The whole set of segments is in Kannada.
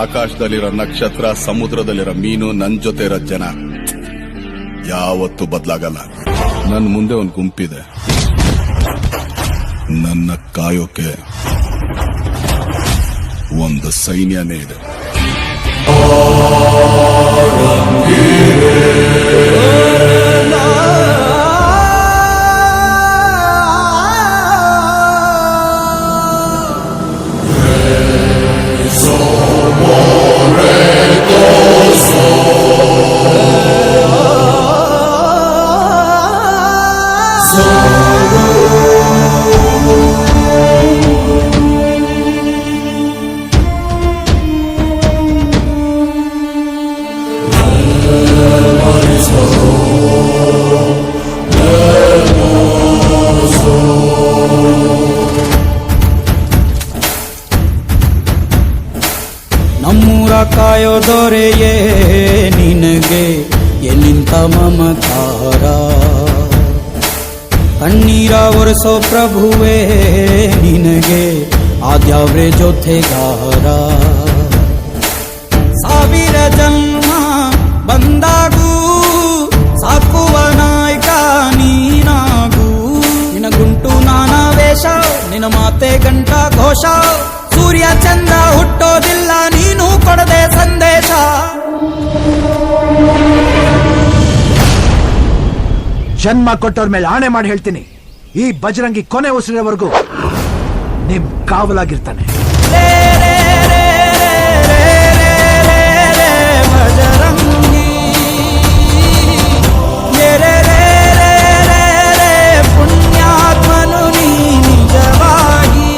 ಆಕಾಶದಲ್ಲಿರೋ ನಕ್ಷತ್ರ, ಸಮುದ್ರದಲ್ಲಿರೋ ಮೀನು, ನನ್ ಜೊತೆ ಇರೋ ಜನ ಯಾವತ್ತೂ ಬದಲಾಗಲ್ಲ. ನನ್ ಮುಂದೆ ಒಂದು ಗುಂಪಿದೆ, ನನ್ನ ಕಾಯೋಕೆ ಒಂದು ಸೈನ್ಯನೇ ಇದೆ. ನಮ್ಮೂರ ಕಾಯೋ ದೊರೆಯೇ ನಿನಗೆ ಎಲ್ಲಿಂತ ಮಮಕಾರ, ಕಣ್ಣೀರ ಒರೆಸೋ ಪ್ರಭುವೇ ನಿನಗೆ ಆದ್ಯಾವ್ರೆ ಜೊತೆಗಾರ. ಸಾವಿರ ಜನ್ಮ ಬಂದಾಗೂ ಸಾಕುವ ನಾಯಕ ನೀನಾಗೂ, ನಿನ ಗುಂಟು ನಾನಾ ವೇಷ, ನಿನ ಮಾತೆ ಗಂಟ ಘೋಷ. ಸೂರ್ಯ ಚಂದ್ರ ಹುಟ್ಟೋದಿಲ್ಲ ನೀನು ಕೊಡದೆ ಸಂದೇಶ. ಜನ್ಮ ಕೊಟ್ಟವ್ರ ಮೇಲೆ ಆಣೆ ಮಾಡಿ ಹೇಳ್ತೀನಿ, ಈ ಬಜರಂಗಿ ಕೊನೆ ಉಸಿರಿನವರೆಗೂ ನಿಮ್ ಕಾವಲಾಗಿರ್ತಾನೆ. ಬಜರಂಗಿ ಪುಣ್ಯಾತ್ಮನು ನೀ ನಿಜವಾಗಿ.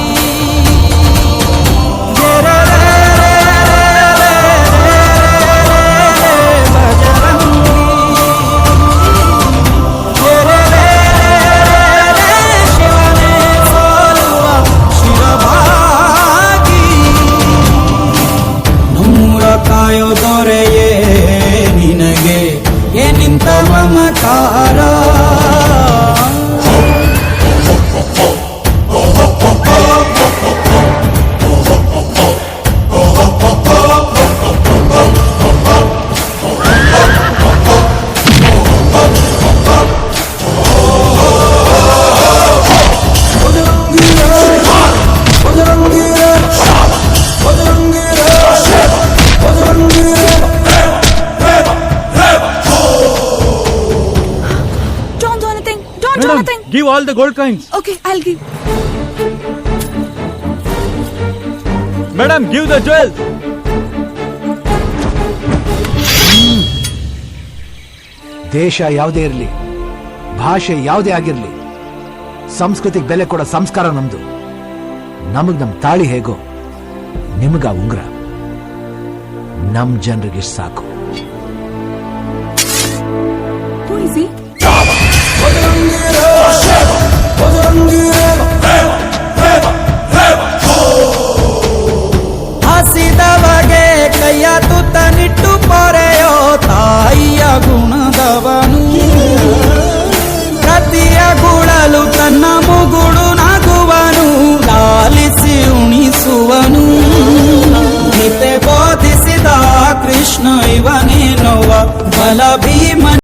ಕಾಯೋ ದೊರೆಯೇ ನಿನಗೆ ಏನಿಂತ ಮಮಕಾರ. Give all the gold coins. Okay, I'll give. Madam, give the jewels. ದೇಶ ಯಾವುದೇ ಇರಲಿ, ಭಾಷೆ ಯಾವುದೇ ಆಗಿರಲಿ, ಸಂಸ್ಕೃತಿಗೆ ಬೆಲೆ ಕೊಡೋ ಸಂಸ್ಕಾರ ನಮ್ದು. ನಮಗ್ ನಮ್ ತಾಳಿ ಹೇಗೋ ನಿಮಗ ಉಂಗ್ರ ನಮ್ ಜನರಿಗೆ ಸಾಕು. Who is he? ಹಸಿದವಗೆ ಕೈಯ ತುತ್ತ ನಿಟ್ಟು ಪೊರೆಯೋ ತಾಯಿಯ ಗುಣದವನು, ಪ್ರತಿಯ ಗುಳಲು ತನ್ನ ಮುಗುಳು ನಗುವನು, ಲಾಲಿಸಿ ಉಣಿಸುವನು. ಗೀತೆ ಬೋಧಿಸಿದ ಕೃಷ್ಣ ಇವನೇನೋವ ಬಲ ಭೀಮ